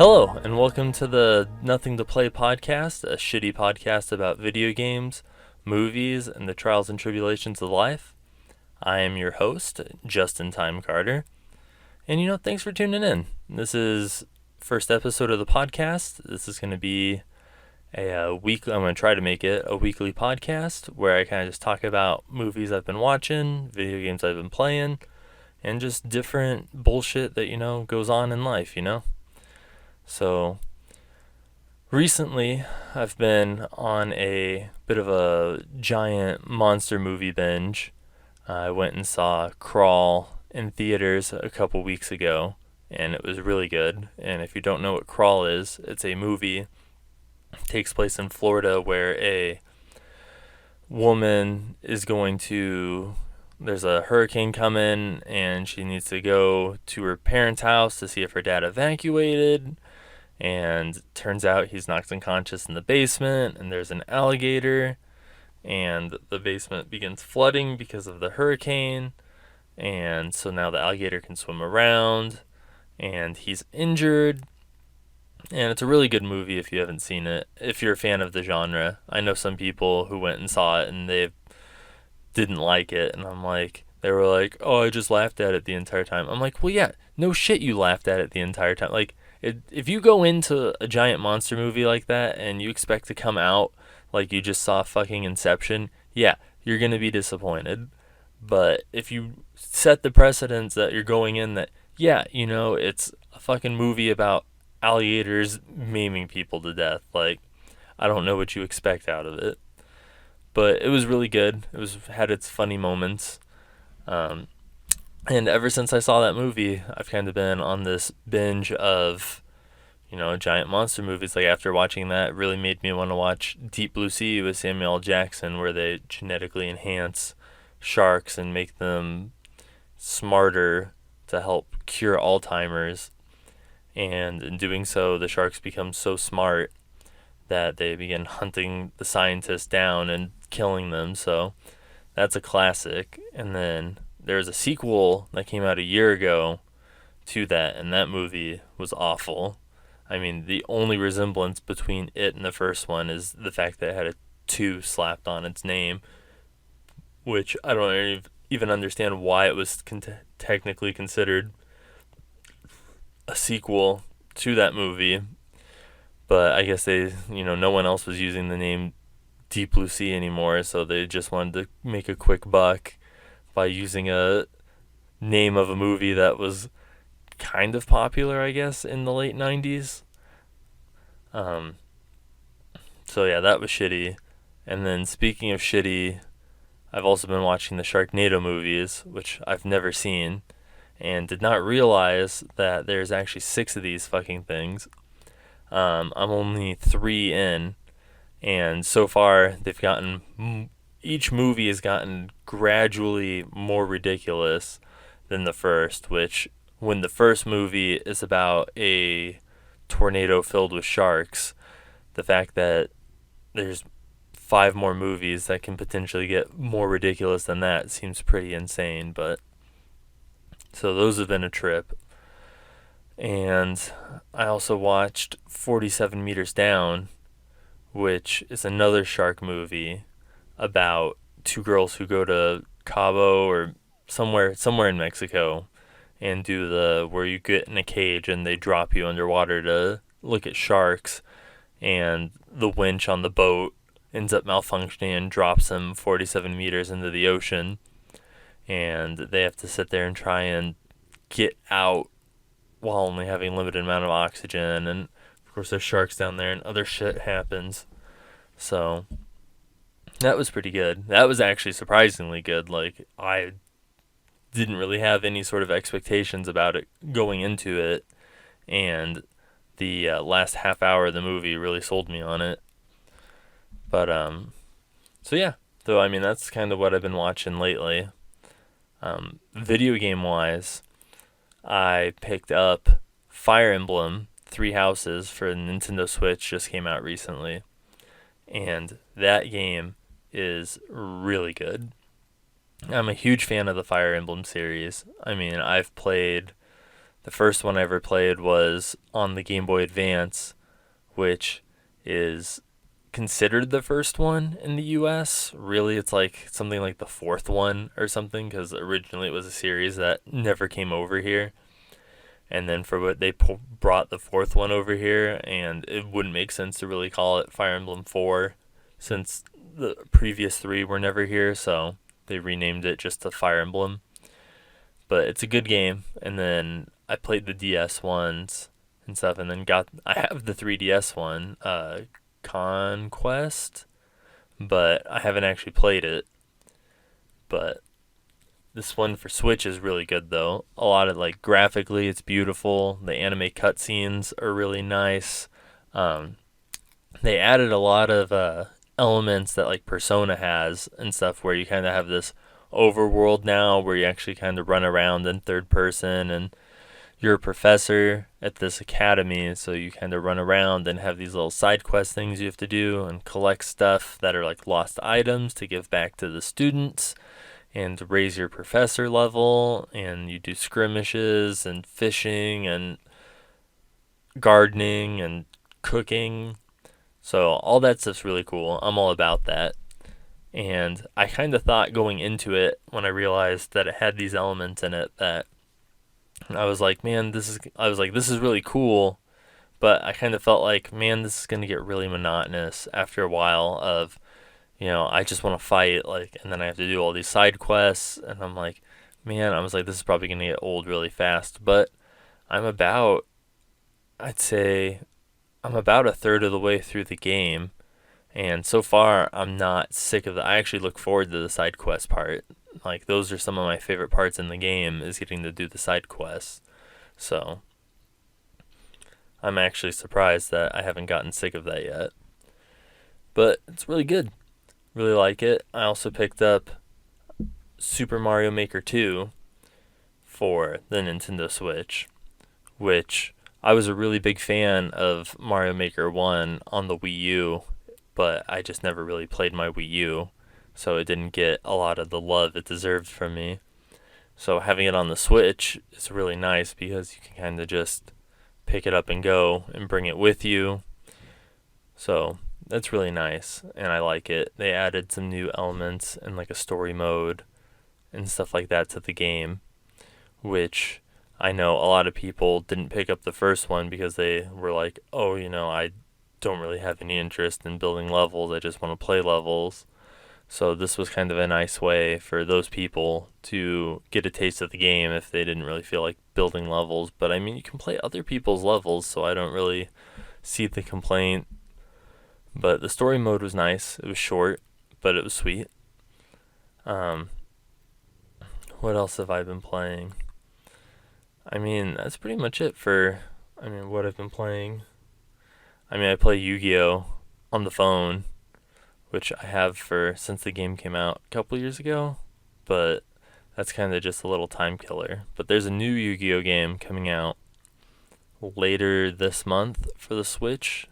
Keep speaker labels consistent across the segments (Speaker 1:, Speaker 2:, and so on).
Speaker 1: Hello, and welcome to the Nothing to Play podcast, a shitty podcast about video games, movies, and the trials and tribulations of life. I am your host, Justin Time Carter. And thanks for tuning in. This is first episode of the podcast. This is going to be a week. I'm going to try to make it a weekly podcast where I kind of just talk about movies I've been watching, video games I've been playing, and just different bullshit that, goes on in life, So, recently, I've been on a bit of a giant monster movie binge. I went and saw Crawl in theaters a couple weeks ago, and it was really good. And if you don't know what Crawl is, it's a movie. It takes place in Florida where a woman is there's a hurricane coming, and she needs to go to her parents' house to see if her dad evacuated. And turns out he's knocked unconscious in the basement, and there's an alligator, and the basement begins flooding because of the hurricane, and so now the alligator can swim around, and he's injured. And it's a really good movie if you haven't seen it, if you're a fan of the genre. I know some people who went and saw it and they didn't like it, and they were like, oh, I just laughed at it the entire time. I'm like, well, yeah, no shit, you laughed at it the entire time. If you go into a giant monster movie like that and you expect to come out like you just saw fucking Inception, yeah, you're going to be disappointed. But if you set the precedence that you're going in that, yeah, it's a fucking movie about alligators maiming people to death, I don't know what you expect out of it. But it was really good. Had its funny moments. And ever since I saw that movie, I've kind of been on this binge of, giant monster movies. After watching that, it really made me want to watch Deep Blue Sea with Samuel L. Jackson, where they genetically enhance sharks and make them smarter to help cure Alzheimer's. And in doing so, the sharks become so smart that they begin hunting the scientists down and killing them. So that's a classic. And then there's a sequel that came out a year ago to that, and that movie was awful. I mean, the only resemblance between it and the first one is the fact that it had a 2 slapped on its name, which I don't even understand why it was technically considered a sequel to that movie. But I guess no one else was using the name Deep Blue Sea anymore, so they just wanted to make a quick buck by using a name of a movie that was kind of popular, I guess, in the late 90s. So yeah, that was shitty. And then speaking of shitty, I've also been watching the Sharknado movies, which I've never seen, and did not realize that there's actually 6 of these fucking things. I'm only 3 in, and so far each movie has gotten gradually more ridiculous than the first, which, when the first movie is about a tornado filled with sharks, the fact that there's 5 more movies that can potentially get more ridiculous than that seems pretty insane. But so those have been a trip. And I also watched 47 Meters Down, which is another shark movie about 2 girls who go to Cabo or somewhere in Mexico and do where you get in a cage and they drop you underwater to look at sharks, and the winch on the boat ends up malfunctioning and drops them 47 meters into the ocean, and they have to sit there and try and get out while only having a limited amount of oxygen, and of course there's sharks down there and other shit happens. So that was pretty good. That was actually surprisingly good. I didn't really have any sort of expectations about it going into it, and the last half hour of the movie really sold me on it. But so yeah, so I mean, that's kind of what I've been watching lately. Video game wise, I picked up Fire Emblem 3 Houses for Nintendo Switch, just came out recently, and that game is really good. I'm a huge fan of the Fire Emblem series. I mean, I've played The first one I ever played was on the Game Boy Advance, which is considered the first one in the US. Really, it's like something like the fourth one or something, because originally it was a series that never came over here. And then for what they brought the fourth one over here, and it wouldn't make sense to really call it Fire Emblem 4 since the previous three were never here, so they renamed it just to Fire Emblem. But it's a good game. And then I played the DS ones and stuff, and then I have the 3DS one, Conquest, but I haven't actually played it. But this one for Switch is really good though. A lot of like graphically, it's beautiful. The anime cutscenes are really nice. Um, they added a lot of elements that like Persona has and stuff, where you kind of have this overworld now, where you actually kind of run around in third person, and you're a professor at this academy, so you kind of run around and have these little side quest things you have to do and collect stuff that are like lost items to give back to the students and raise your professor level, and you do skirmishes and fishing and gardening and cooking. So all that stuff's really cool. I'm all about that. And I kind of thought going into it, when I realized that it had these elements in it, that I was like, man, this is really cool, but I kind of felt like, man, this is going to get really monotonous after a while of, I just want to fight, like, and then I have to do all these side quests, and I'm like, man, I was like, this is probably going to get old really fast. But I'm about, I'd say, I'm about a third of the way through the game, and so far I'm not sick of it. I actually look forward to the side quest part. Like, those are some of my favorite parts in the game, is getting to do the side quests. So I'm actually surprised that I haven't gotten sick of that yet. But it's really good. Really like it. I also picked up Super Mario Maker 2 for the Nintendo Switch, which I was a really big fan of Mario Maker 1 on the Wii U, but I just never really played my Wii U, so it didn't get a lot of the love it deserved from me. So having it on the Switch is really nice, because you can kind of just pick it up and go and bring it with you. So that's really nice, and I like it. They added some new elements and like a story mode and stuff like that to the game, which I know a lot of people didn't pick up the first one because they were like, oh, I don't really have any interest in building levels. I just want to play levels. So this was kind of a nice way for those people to get a taste of the game if they didn't really feel like building levels. But I mean, you can play other people's levels, so I don't really see the complaint. But the story mode was nice. It was short, but it was sweet. What else have I been playing? I mean, that's pretty much it for, what I've been playing. I play Yu-Gi-Oh! On the phone, which I have since the game came out a couple years ago, but that's kind of just a little time killer. But there's a new Yu-Gi-Oh! Game coming out later this month for the Switch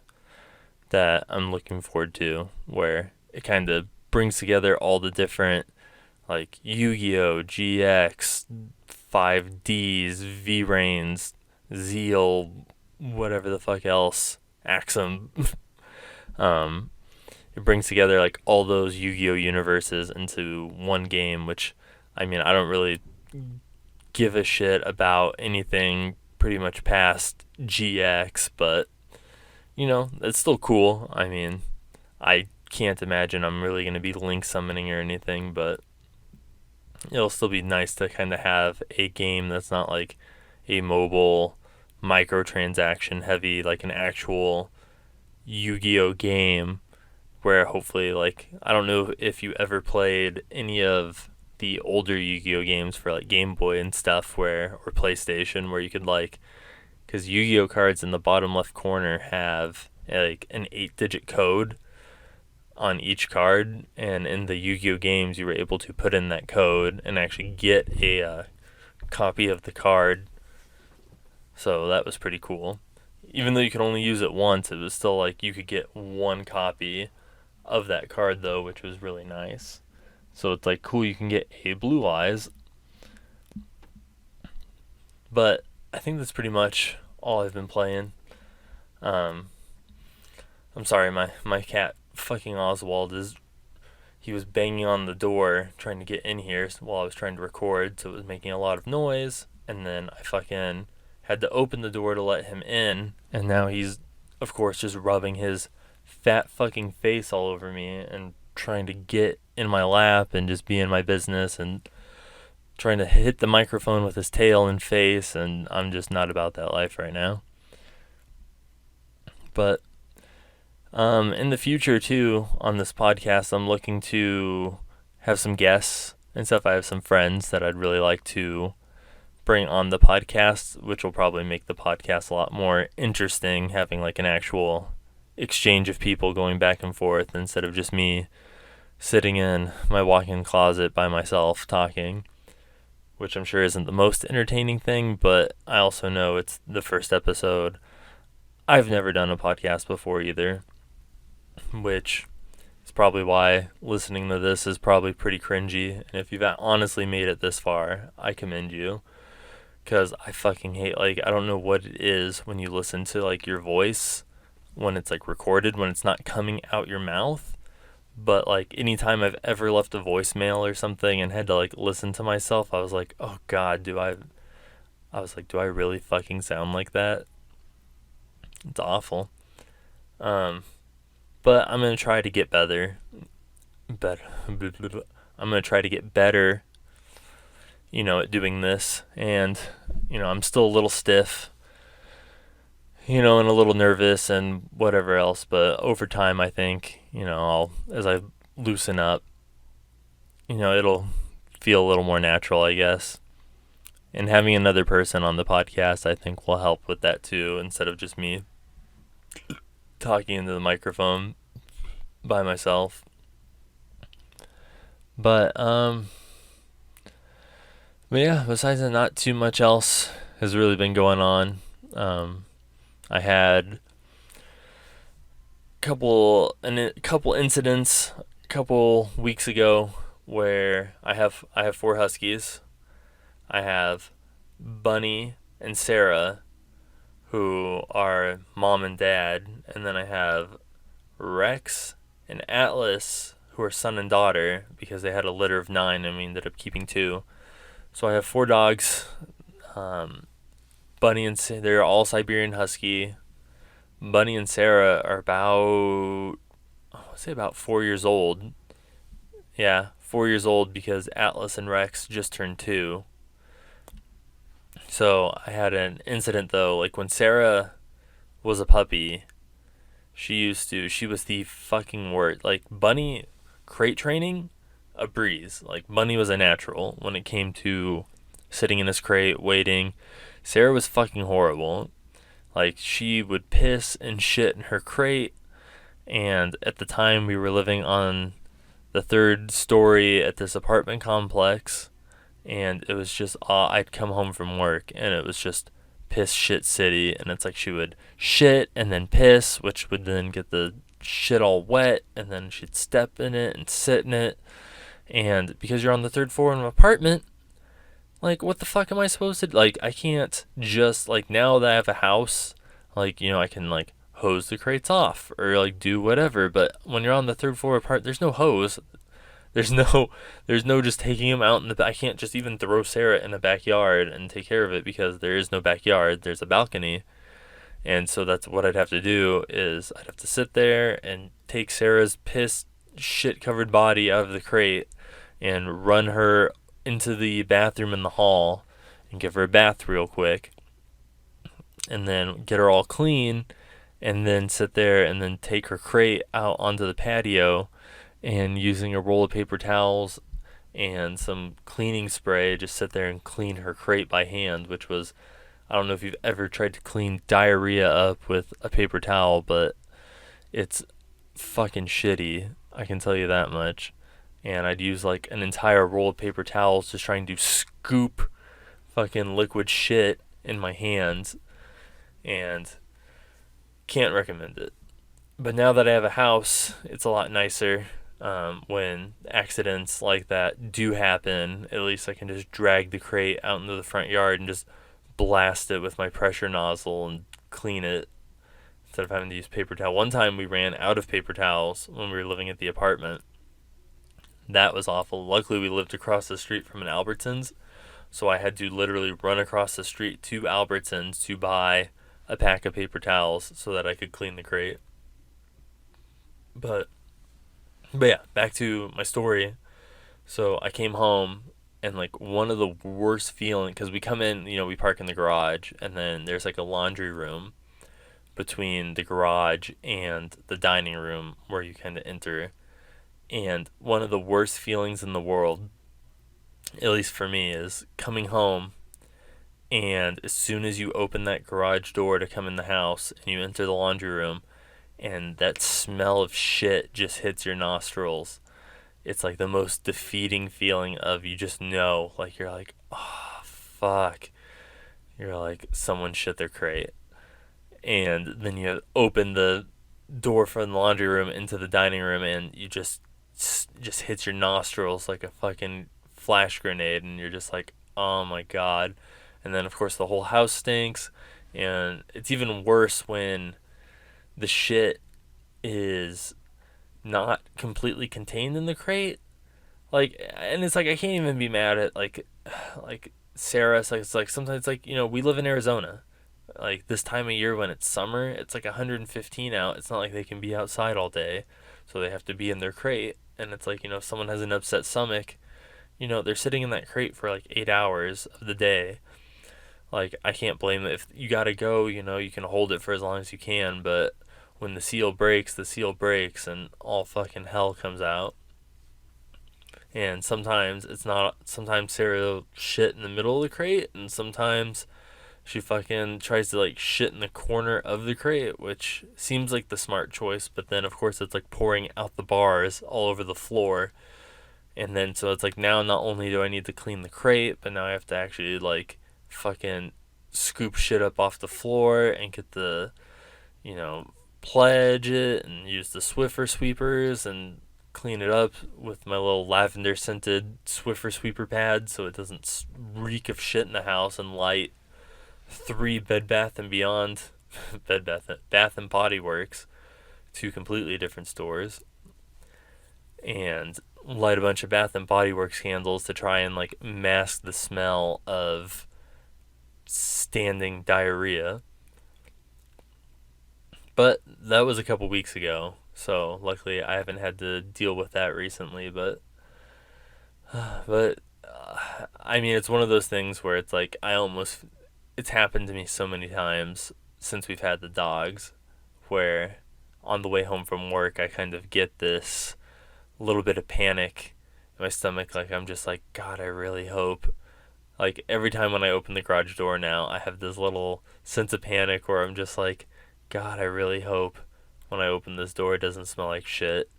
Speaker 1: that I'm looking forward to, where it kind of brings together all the different, like, Yu-Gi-Oh!, GX, 5Ds, V-Rains, Zeal, whatever the fuck else, Axum. It brings together like all those Yu-Gi-Oh universes into one game, which I don't really give a shit about anything pretty much past GX, but it's still cool. I can't imagine I'm really going to be link summoning or anything, but it'll still be nice to kind of have a game that's not like a mobile microtransaction heavy, like an actual Yu-Gi-Oh game, where hopefully, like, I don't know if you ever played any of the older Yu-Gi-Oh games for like Game Boy and stuff, or PlayStation, where you could because Yu-Gi-Oh cards in the bottom left corner have like an 8-digit code on each card, and in the Yu-Gi-Oh games you were able to put in that code and actually get a copy of the card. So that was pretty cool. Even though you could only use it once, it was still like you could get one copy of that card though, which was really nice. So it's like cool, you can get a Blue Eyes. But I think that's pretty much all I've been playing. Um, I'm sorry, my cat fucking Oswald he was banging on the door trying to get in here while I was trying to record, so it was making a lot of noise. And then I fucking had to open the door to let him in, and now he's, of course, just rubbing his fat fucking face all over me and trying to get in my lap and just be in my business and trying to hit the microphone with his tail and face, and I'm just not about that life right now. But in the future, too, on this podcast, I'm looking to have some guests and stuff. I have some friends that I'd really like to bring on the podcast, which will probably make the podcast a lot more interesting, having like an actual exchange of people going back and forth instead of just me sitting in my walk-in closet by myself talking, which I'm sure isn't the most entertaining thing, but I also know it's the first episode. I've never done a podcast before either, which is probably why listening to this is probably pretty cringy. And if you've honestly made it this far, I commend you. Because I fucking hate, like, I don't know what it is when you listen to, like, your voice when it's, like, recorded, when it's not coming out your mouth. But, like, anytime I've ever left a voicemail or something and had to, like, listen to myself, I was like, oh, God, do I really fucking sound like that? It's awful. But I'm going to try to get better. I'm going to try to get better, at doing this. And, I'm still a little stiff, and a little nervous and whatever else. But over time, I think, as I loosen up, it'll feel a little more natural, I guess. And having another person on the podcast, I think, will help with that too, instead of just me talking into the microphone by myself. But yeah, besides that, not too much else has really been going on. I had a couple incidents a couple weeks ago where I have 4 huskies. I have Bunny and Sarah, who are mom and dad, and then I have Rex and Atlas, who are son and daughter, because they had a litter of 9 and we ended up keeping 2. So I have 4 dogs. Bunny and they're all Siberian Husky. Bunny and Sarah are about 4 years old. Yeah, 4 years old, because Atlas and Rex just turned 2. So I had an incident though, like when Sarah was a puppy, she was the fucking worst. Like, Bunny crate training, a breeze. Like, Bunny was a natural when it came to sitting in his crate, waiting. Sarah was fucking horrible. Like, she would piss and shit in her crate, and at the time we were living on the 3rd story at this apartment complex, and it was just, I'd come home from work, and it was just piss shit city, and it's like she would shit and then piss, which would then get the shit all wet, and then she'd step in it and sit in it. And because you're on the 3rd floor of an apartment, like, what the fuck am I supposed to do? Like, I can't just, like, now that I have a house, like, I can, like, hose the crates off or, like, do whatever. But when you're on the 3rd floor apart, there's no hose. There's no just taking him out in the. I can't just even throw Sarah in a backyard and take care of it, because there is no backyard. There's a balcony, and so that's what I'd have to do. Is I'd have to sit there and take Sarah's pissed, shit-covered body out of the crate and run her into the bathroom in the hall and give her a bath real quick, and then get her all clean, and then sit there and then take her crate out onto the patio, and using a roll of paper towels and some cleaning spray, just sit there and clean her crate by hand, which was, I don't know if you've ever tried to clean diarrhea up with a paper towel, but it's fucking shitty, I can tell you that much. And I'd use like an entire roll of paper towels just trying to scoop fucking liquid shit in my hands, and can't recommend it. But now that I have a house, it's a lot nicer. When accidents like that do happen, at least I can just drag the crate out into the front yard and just blast it with my pressure nozzle and clean it instead of having to use paper towel. One time we ran out of paper towels when we were living at the apartment. That was awful. Luckily, we lived across the street from an Albertsons, so I had to literally run across the street to Albertsons to buy a pack of paper towels so that I could clean the crate. But yeah, back to my story. So I came home, and like one of the worst feeling, because we come in, we park in the garage, and then there's like a laundry room between the garage and the dining room where you kind of enter. And one of the worst feelings in the world, at least for me, is coming home, and as soon as you open that garage door to come in the house and you enter the laundry room, and that smell of shit just hits your nostrils, it's like the most defeating feeling of, you just know, like, you're like, oh, fuck. You're like, someone shit their crate. And then you open the door from the laundry room into the dining room, and you just hits your nostrils like a fucking flash grenade, and you're just like, oh my god. And then of course the whole house stinks, and it's even worse when the shit is not completely contained in the crate. Like, and it's like, I can't even be mad at like Sarah. It's like sometimes it's like, we live in Arizona. Like, this time of year when it's summer, it's like 115 out. It's not like they can be outside all day, so they have to be in their crate. And it's like, if someone has an upset stomach, they're sitting in that crate for like 8 hours of the day. Like, I can't blame them. If you gotta go, you can hold it for as long as you can, but when the seal breaks, and all fucking hell comes out. And sometimes sometimes Sarah will shit in the middle of the crate, and sometimes she fucking tries to like shit in the corner of the crate, which seems like the smart choice, but then of course it's like pouring out the bars all over the floor. And then so it's like, now not only do I need to clean the crate, but now I have to actually like fucking scoop shit up off the floor and get the, pledge it and use the Swiffer sweepers and clean it up with my little lavender scented Swiffer sweeper pad so it doesn't reek of shit in the house and light 3 Bed Bath & Beyond, Bath and Body Works, 2 completely different stores, and light a bunch of Bath and Body Works candles to try and like mask the smell of standing diarrhea. But that was a couple weeks ago, so luckily I haven't had to deal with that recently. But I mean, it's one of those things where it's like, it's happened to me so many times since we've had the dogs, where on the way home from work I kind of get this little bit of panic in my stomach. Like, I'm just like, God, I really hope. Like, every time when I open the garage door now, I have this little sense of panic where I'm just like, God, I really hope when I open this door it doesn't smell like shit.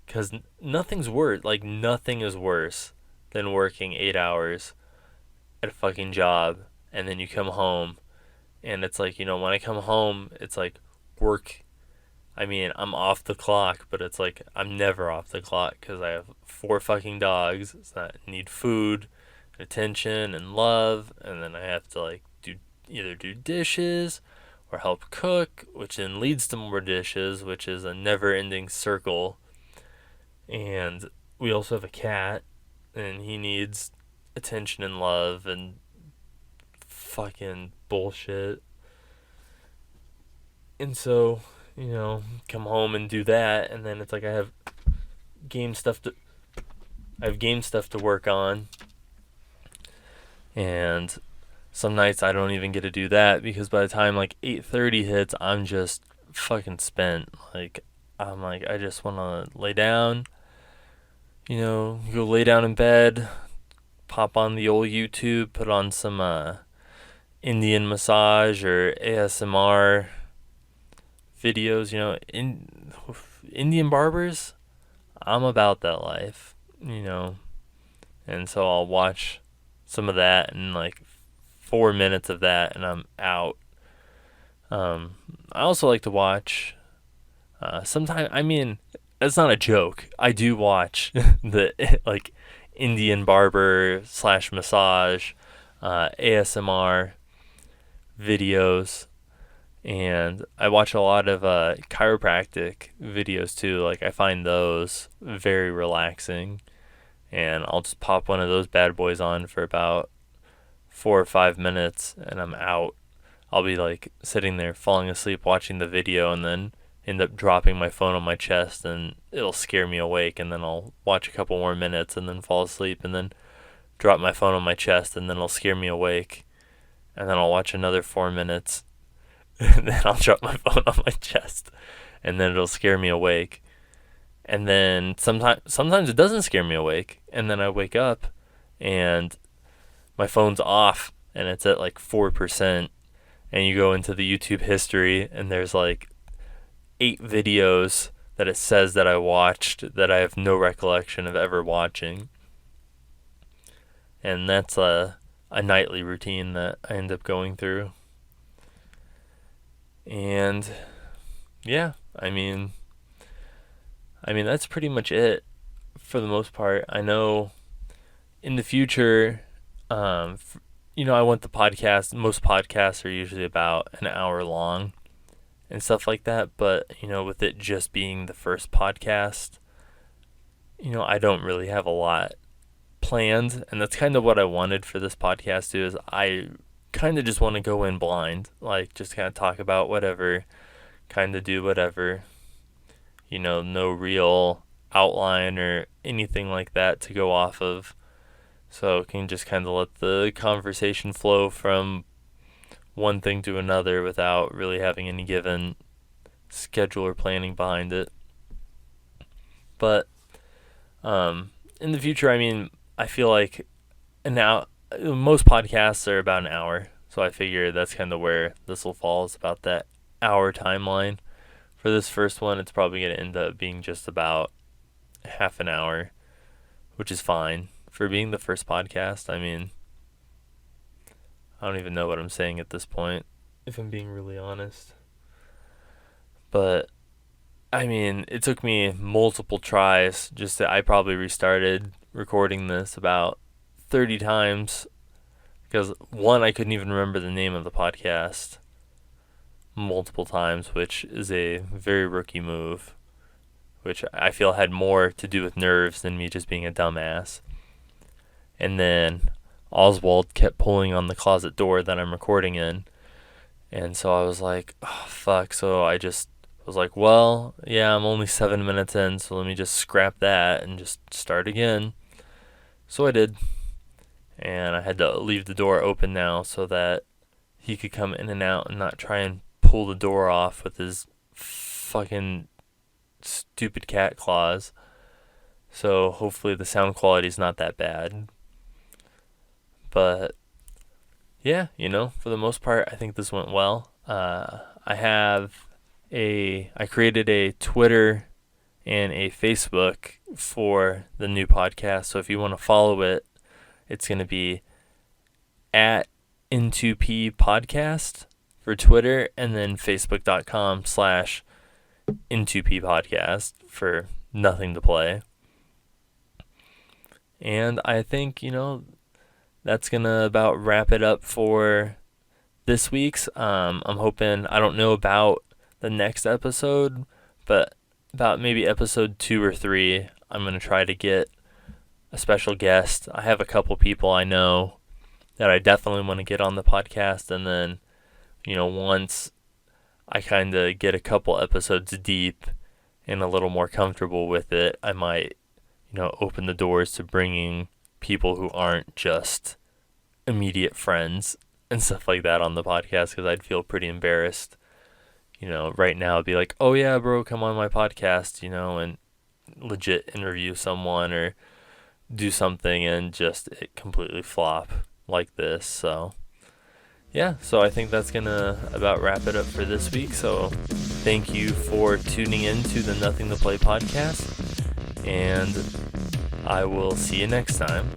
Speaker 1: Because nothing's worse. Like, nothing is worse than working 8 hours at a fucking job, and then you come home, and it's like, when I come home, it's like work. I mean, I'm off the clock, but it's like I'm never off the clock because I have 4 fucking dogs that need food, attention, and love, and then I have to like either do dishes or help cook, which then leads to more dishes, which is a never-ending circle. And we also have a cat, and he needs attention and love and fucking bullshit. And so, come home and do that, and then it's like I have game stuff to work on. And some nights I don't even get to do that because by the time like 8:30 hits, I'm just fucking spent. Like, I'm like, I just want to lay down, go lay down in bed, pop on the old YouTube, put on some Indian massage or ASMR videos, Indian barbers. I'm about that life, and so I'll watch some of that and like 4 minutes of that and I'm out. I also like to watch sometimes, I mean, that's not a joke, I do watch the like Indian barber / massage ASMR videos, and I watch a lot of chiropractic videos too. Like, I find those very relaxing, and I'll just pop one of those bad boys on for about 4 or 5 minutes, and I'm out. I'll be like sitting there falling asleep watching the video, and then end up dropping my phone on my chest, and it'll scare me awake, and then I'll watch a couple more minutes and then fall asleep, and then drop my phone on my chest, and then it'll scare me awake, and then I'll watch another 4 minutes, and then I'll drop my phone on my chest, and then it'll scare me awake. And then sometimes it doesn't scare me awake, and then I wake up and my phone's off and it's at like 4%, and you go into the YouTube history and there's like 8 videos that it says that I watched that I have no recollection of ever watching. And that's a nightly routine that I end up going through. And yeah, I mean that's pretty much it for the most part. I know in the future, I want the podcast. Most podcasts are usually about an hour long and stuff like that. But, with it just being the first podcast, I don't really have a lot planned. And that's kind of what I wanted for this podcast too, is I kind of just want to go in blind. Like, just kind of talk about whatever, kind of do whatever. No real outline or anything like that to go off of. So can just kind of let the conversation flow from one thing to another without really having any given schedule or planning behind it. But in the future, I feel like most podcasts are about an hour. So I figure that's kind of where this will fall, is about that hour timeline. For this first one, it's probably going to end up being just about half an hour, which is fine for being the first podcast. I don't even know what I'm saying at this point, if I'm being really honest. But, it took me multiple tries. I probably restarted recording this about 30 times, because one, I couldn't even remember the name of the podcast multiple times, which is a very rookie move, which I feel had more to do with nerves than me just being a dumbass. And then Oswald kept pulling on the closet door that I'm recording in, and so I was like, oh fuck. So I just was like, well, yeah, I'm only 7 minutes in, so let me just scrap that and just start again. So I did, and I had to leave the door open now so that he could come in and out and not try and pull the door off with his fucking stupid cat claws. So hopefully the sound quality is not that bad. But yeah, for the most part, I think this went well. I created a Twitter and a Facebook for the new podcast. So if you want to follow it, it's going to be at N2P Podcast for Twitter, and then facebook.com/N2P Podcast for Nothing to Play. And I think, that's going to about wrap it up for this week's. I'm hoping, I don't know about the next episode, but about maybe episode 2 or 3, I'm going to try to get a special guest. I have a couple people I know that I definitely want to get on the podcast, and then, once I kind of get a couple episodes deep and a little more comfortable with it, I might, open the doors to bringing people who aren't just immediate friends and stuff like that on the podcast, because I'd feel pretty embarrassed. Right now I'd be like, oh yeah, bro, come on my podcast, and legit interview someone or do something and just it completely flop like this. So yeah, so I think that's gonna about wrap it up for this week. So thank you for tuning in to the Nothing to Play podcast, and I will see you next time.